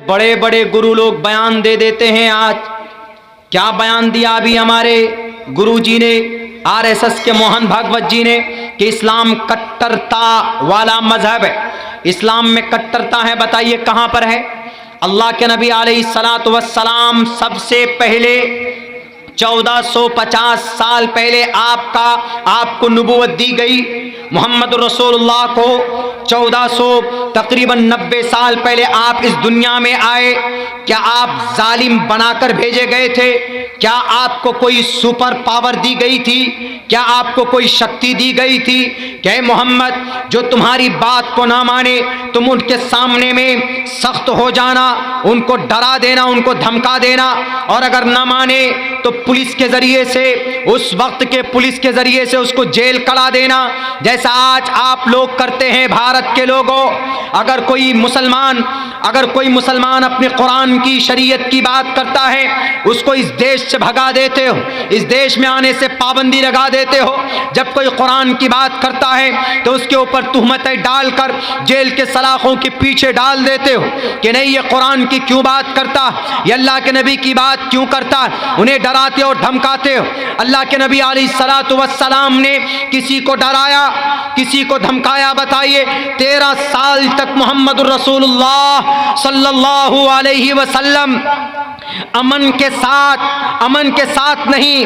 बड़े बड़े गुरु लोग बयान दे देते हैं। आज क्या बयान दिया अभी हमारे गुरु जी ने, आरएसएस के मोहन भागवत जी ने, कि इस्लाम कट्टरता वाला मजहब है। इस्लाम में कट्टरता है, बताइए कहां पर है? अल्लाह के नबी अलैहिस्सलातु वस्सलाम सबसे पहले 1450 साल पहले आपको नबूवत दी गई। मोहम्मद रसूलुल्लाह को 1400 तकरीबन 90 साल पहले आप इस दुनिया में आए। क्या आप जालिम बनाकर भेजे गए थे? क्या आपको कोई सुपर पावर दी गई थी? क्या आपको कोई शक्ति दी गई थी? क्या मोहम्मद जो तुम्हारी बात को ना माने तुम उनके सामने में सख्त हो जाना, उनको डरा देना, उनको धमका देना, और अगर ना माने तो पुलिस के जरिए से, उस वक्त के पुलिस के जरिए से उसको जेल करा देना, जैसा आज आप लोग करते हैं भारत के लोगों। अगर कोई मुसलमान अपने कुरान की शरीयत की बात करता है, उसको इस देश से भगा देते हो, इस देश में आने से पाबंदी लगा देते हो। जब कोई कुरान की बात करता है तो उसके ऊपर तुहमतें डालकर जेल के सलाखों के पीछे डाल देते हो कि नहीं, ये कुरान की क्यों बात करता, ये अल्लाह के नबी की बात क्यों करता। उन्हें डराते और धमकाते हो। अल्लाह के नबी अलैहिस्सलातु वस्सलाम ने किसी को डराया, किसी को धमकाया? बताइए। 13 साल तक मोहम्मद रसूलुल्लाह सल्लल्लाहु अलैहि वसल्लम अमन के साथ नहीं,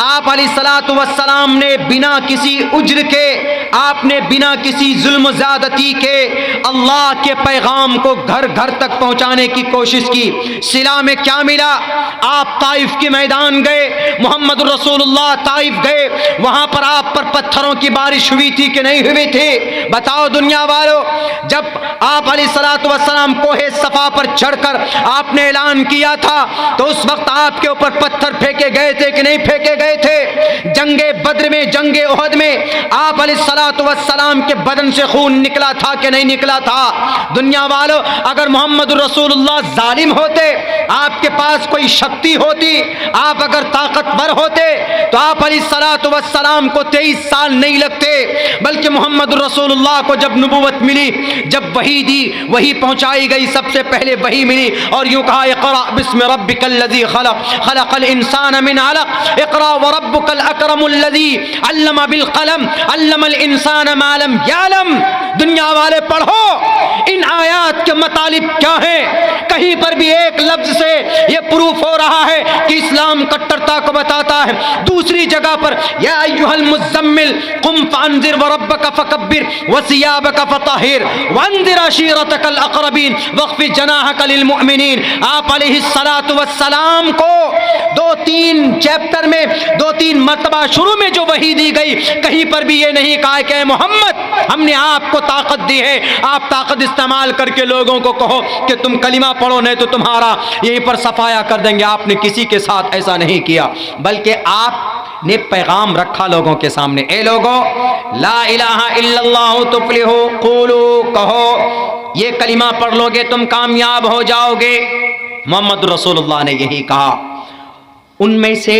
आप अलैहिस्सलातु वस्सलाम ने बिना किसी उज्र के, आपने बिना किसी जुल्म ज़्यादती के अल्लाह के पैगाम को घर घर तक पहुंचाने की कोशिश की। सिला में क्या मिला? आप ताइफ के मैदान गए, मोहम्मद रसूलुल्लाह ताइफ गए, वहां पर आप पर पत्थरों की बारिश हुई थी कि नहीं हुई थी? बताओ दुनिया वालों। जब आप अलैहिस्सलातु वस्सलाम कोहे सफा पर चढ़कर आपने ऐलान किया था तो उस वक्त आपके ऊपर पत्थर फेंके गए थे कि नहीं फेंके गए थे? जंगे बद्र में, जंगे उहद में आप अलैहिस्सलातु वस्सलाम के बदन से खून निकला था कि नहीं निकला था? दुनिया वालों, अगर मोहम्मद रसूलुल्लाह जालिम होते, आपके पास कोई शक्ति होती, आप अगर ताकतवर होते, तो आप अलैहिस्सलातु वस्सलाम को 23 साल नहीं लगते, बल्कि मोहम्मद रसूलुल्लाह को जब नबूवत मिली, जब वही दी, वही पहुंचाई गई, सबसे पहले वही मिली और यूं कहा, इक़रा बिस्मि रब्बिकल्लज़ी खलक़, खलक़ल इंसान मिन अलक़, इक़रा व रब्बुकल अकरमुल्लज़ी अल्लम बिल क़लम, अल्लमल इंसान मा लम यअलम। दुनिया वाले पढ़ो इन आयात के मतलब क्या है। कहीं पर भी एक लफ्ज से यह प्रूफ हो रहा है कि इस्लाम कट्टरता को बताता है। दूसरी जगह पर या अय्युहल मुज़्ज़म्मिल कुम फ़अन्ज़िर व रब्बका फ़कब्बिर व सियाबका फ़तहिर वअन्ज़िर अशीरतकल अक़रबीन वख़्फ़िज़ जनाहका लिल मुअमिनीन। आप अलैहिस्सलातु वस्सलाम को 2-3 चैप्टर में 2-3 मरतबा शुरू में जो वही दी गई, कहीं पर भी ये नहीं कहा कि मोहम्मद हमने आपको ताकत दी है, आप ताकत इस्तेमाल करके लोगों को कहो कि तुम कलिमा पढ़ो, नहीं तो तुम्हारा यहीं पर सफाया कर देंगे। आपने किसी के साथ ऐसा नहीं किया, बल्कि आपने पैगाम रखा लोगों के सामने, ए लोगों, ला इलाहा इल्लल्लाहु तुफ्लिहू, क़ूलू, कहो ये कलिमा पढ़ लोगे तुम कामयाब हो जाओगे। मोहम्मद रसूलुल्लाह ने यही कहा। उनमें से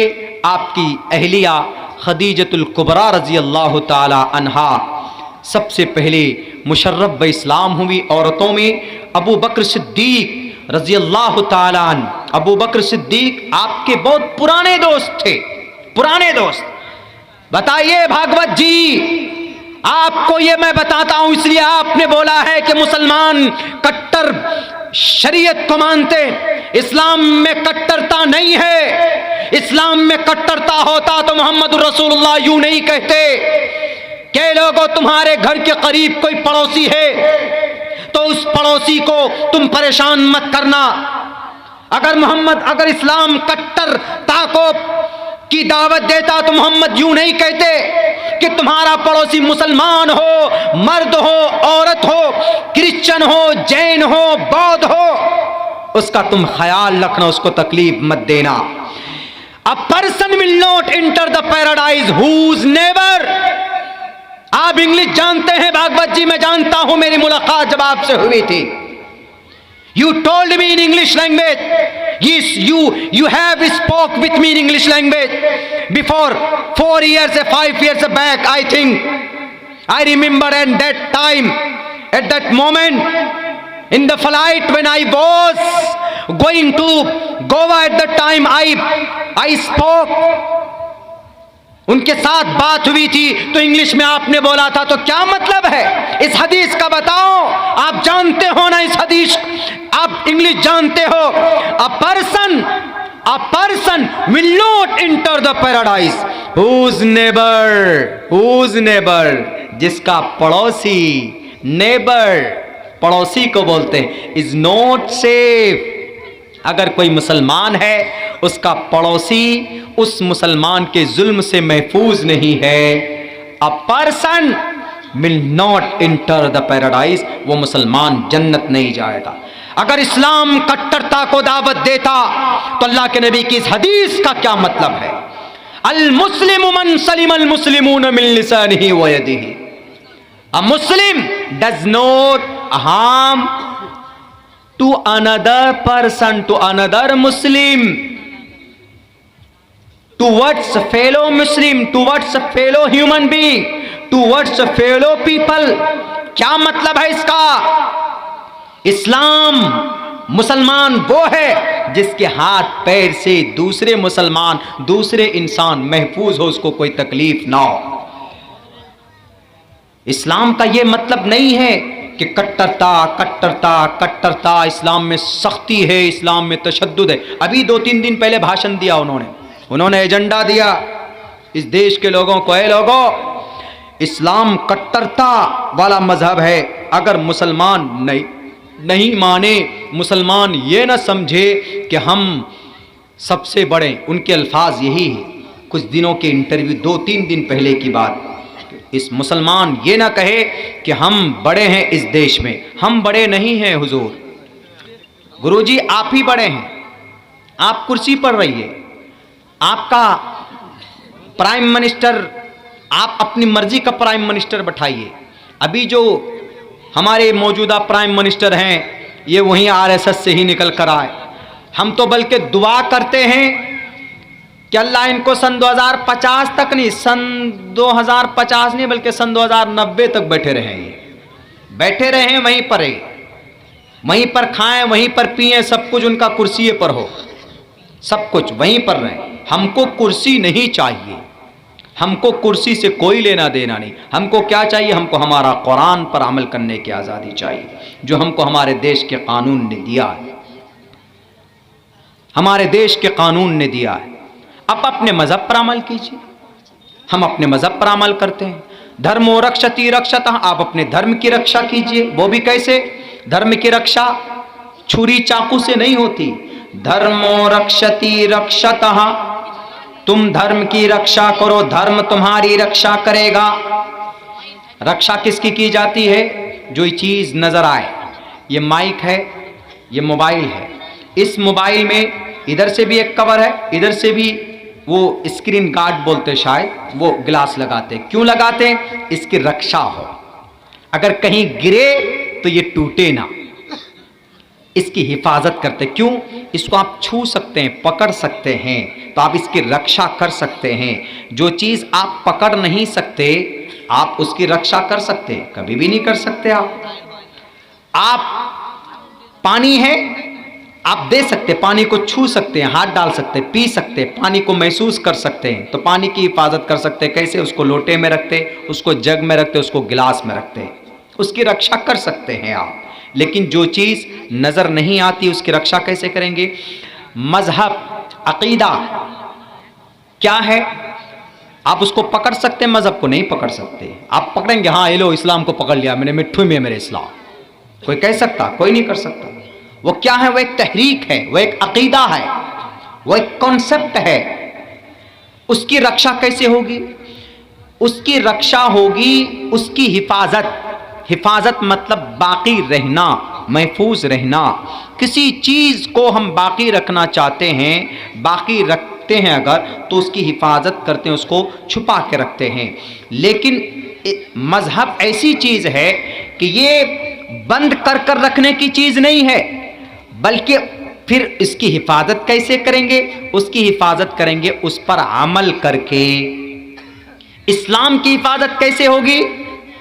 आपकी अहलिया खदीजतुल कुबरा रज़ी अल्लाह ताला अन्हा सबसे पहले मुशर्रफ ब इस्लाम हुई औरतों में। अबू बकर सिद्दीक रज़ी अल्लाह ताला अन्हु, अबू बकर सिद्दीक आपके बहुत पुराने दोस्त थे, पुराने दोस्त। बताइए भागवत जी, आपको ये मैं बताता हूं इसलिए आपने बोला है कि मुसलमान कट्टर शरीयत को मानते, इस्लाम में कट्टरता नहीं है। इस्लाम में कट्टरता होता तो मोहम्मद रसूलुल्लाह यूं नहीं कहते कि लोगों तुम्हारे घर के करीब कोई पड़ोसी है तो उस पड़ोसी को तुम परेशान मत करना। अगर इस्लाम कट्टरता को की दावत देता तो मोहम्मद यूं नहीं कहते कि तुम्हारा पड़ोसी मुसलमान हो, मर्द हो, औरत हो, क्रिश्चियन हो, जैन हो, बौद्ध हो, उसका तुम ख्याल रखना, उसको तकलीफ मत देना। A person will not enter the paradise whose neighbor। आप इंग्लिश जानते हैं भागवत जी, मैं जानता हूं, मेरी मुलाकात जब आपसे हुई थी। You told me in English language. Yes, you have spoke with me in English language before 4 years, 5 years back, I think. I remember at that time, at that moment, in the flight when I was going to Goa at the time I spoke, उनके साथ बात हुई थी तो English में आपने बोला था, तो क्या मतलब है इस हदीस का बताओ? आप जानते हो ना इस हदीस, आप इंग्लिश जानते हो। A person will not enter the paradise whose neighbour, जिसका पड़ोसी, नेबर पड़ोसी को बोलते हैं, इज नॉट सेफ। अगर कोई मुसलमान है, उसका पड़ोसी उस मुसलमान के जुल्म से महफूज नहीं है। अ person will not enter the paradise, वो मुसलमान जन्नत नहीं जाएगा। अगर इस्लाम कट्टरता को दावत देता तो अल्लाह के नबी की इस हदीस का क्या मतलब है? अल मुस्लिमु मन सलिमल मुस्लिमून मिन लिसानिही व यदिही। A Muslim does not harm to another person, to another Muslim, towards a fellow Muslim, towards a fellow human being, towards a fellow people। क्या मतलब है इसका? इस्लाम, मुसलमान वो है जिसके हाथ पैर से दूसरे मुसलमान, दूसरे इंसान महफूज हो, उसको कोई तकलीफ ना हो। इस्लाम का ये मतलब नहीं है कि कट्टरता, इस्लाम में सख्ती है, इस्लाम में तशद्दुद है। अभी 2-3 दिन पहले भाषण दिया उन्होंने एजेंडा दिया इस देश के लोगों को, लोगों, इस्लाम कट्टरता वाला मजहब है। अगर मुसलमान नहीं माने, मुसलमान ये ना समझे कि हम सबसे बड़े, उनके अल्फाज यही है। कुछ दिनों के इंटरव्यू, 2-3 दिन पहले की बात, इस मुसलमान ये ना कहे कि हम बड़े हैं इस देश में, हम बड़े नहीं हैं हुजूर। गुरुजी आप ही बड़े हैं, आप कुर्सी पर रहिए, आपका प्राइम मिनिस्टर, आप अपनी मर्जी का प्राइम मिनिस्टर बैठाइए। अभी जो हमारे मौजूदा प्राइम मिनिस्टर हैं ये वहीं आरएसएस से ही निकल कर आए। हम तो बल्कि दुआ करते हैं कि अल्लाह इनको सन 2050 तक नहीं, सन 2050 नहीं बल्कि सन 2090 तक बैठे रहें, वहीं पर रहे, वहीं पर खाएं, वहीं पर पिएं, सब कुछ उनका कुर्सी पर हो, सब कुछ वहीं पर रहें। हमको कुर्सी नहीं चाहिए, हमको कुर्सी से कोई लेना देना नहीं। हमको क्या चाहिए? हमको हमारा कुरान पर अमल करने की आज़ादी चाहिए, जो हमको हमारे देश के कानून ने दिया है, हमारे देश के कानून ने दिया है। आप अपने मजहब पर अमल कीजिए, हम अपने मजहब पर अमल करते हैं। धर्मो रक्षति रक्षतः, आप अपने धर्म की रक्षा कीजिए। वो भी कैसे? धर्म की रक्षा छुरी चाकू से नहीं होती। धर्मो रक्षति रक्षतः, तुम धर्म की रक्षा करो, धर्म तुम्हारी रक्षा करेगा। रक्षा किसकी की जाती है? जो चीज नजर आए। ये माइक है, ये मोबाइल है, इस मोबाइल में इधर से भी एक कवर है, इधर से भी वो स्क्रीन गार्ड बोलते शायद, वो ग्लास लगाते। क्यों लगाते? इसकी रक्षा हो, अगर कहीं गिरे तो ये टूटे ना, इसकी हिफाजत करते। क्यों? इसको आप छू सकते हैं, पकड़ सकते हैं, तो आप इसकी रक्षा कर सकते हैं। जो चीज़ आप पकड़ नहीं सकते आप उसकी रक्षा कर सकते, कभी भी नहीं कर सकते। आप पानी है, आप दे सकते, पानी को छू सकते हैं, हाथ डाल सकते, पी सकते, पानी को महसूस कर सकते हैं, तो पानी की हिफाजत कर सकते हैं। कैसे? उसको लोटे में रखते, उसको जग में रखते, उसको गिलास में रखते, उसकी रक्षा कर सकते हैं आप। लेकिन जो चीज़ नज़र नहीं आती उसकी रक्षा कैसे करेंगे? मजहब, अकीदा क्या है? आप उसको पकड़ सकते हैं, मजहब को नहीं पकड़ सकते। आप पकड़ेंगे, हाँ ये लो इस्लाम को पकड़ लिया मैंने, मिट्ठू में मेरे इस्लाम, कोई कह सकता? कोई नहीं कर सकता। वो क्या है? वो एक तहरीक है, वो एक अकीदा है, वो एक कॉन्सेप्ट है। उसकी रक्षा कैसे होगी? उसकी रक्षा होगी उसकी हिफाजत। हिफाजत मतलब बाकी रहना, महफूज रहना। किसी चीज़ को हम बाकी रखना चाहते हैं, बाकी रखते हैं अगर, तो उसकी हिफाजत करते हैं, उसको छुपा के रखते हैं। लेकिन मजहब ऐसी चीज़ है कि ये बंद कर कर रखने की चीज़ नहीं है, बल्कि फिर इसकी हिफाजत कैसे करेंगे? उसकी हिफाजत करेंगे उस पर अमल करके। इस्लाम की हिफाजत कैसे होगी?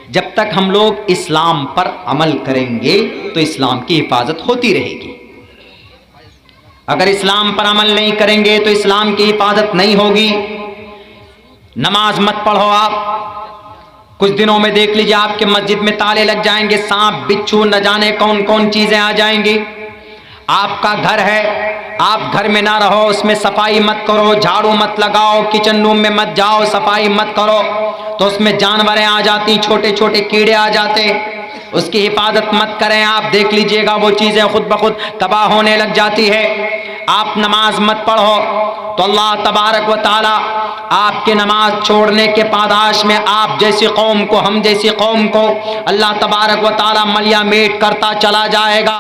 जब तक हम लोग इस्लाम पर अमल करेंगे तो इस्लाम की हिफाजत होती रहेगी। अगर इस्लाम पर अमल नहीं करेंगे तो इस्लाम की हिफाजत नहीं होगी। नमाज मत पढ़ो आप, कुछ दिनों में देख लीजिए आपके मस्जिद में ताले लग जाएंगे, सांप बिच्छू न जाने कौन कौन चीजें आ जाएंगी। आपका घर है, आप घर में ना रहो, उसमें सफाई मत करो, झाड़ू मत लगाओ, किचन रूम में मत जाओ, सफाई मत करो, तो उसमें जानवरें आ जाती, छोटे छोटे कीड़े आ जाते, उसकी हिफाजत मत करें आप, देख लीजिएगा वो चीजें खुद ब खुद तबाह होने लग जाती है। आप नमाज मत पढ़ो तो अल्लाह तबारक व ताला आपके नमाज छोड़ने के पादाश में आप जैसी कौम को, हम जैसी कौम को अल्लाह तबारक व ताला मलिया मेट करता चला जाएगा।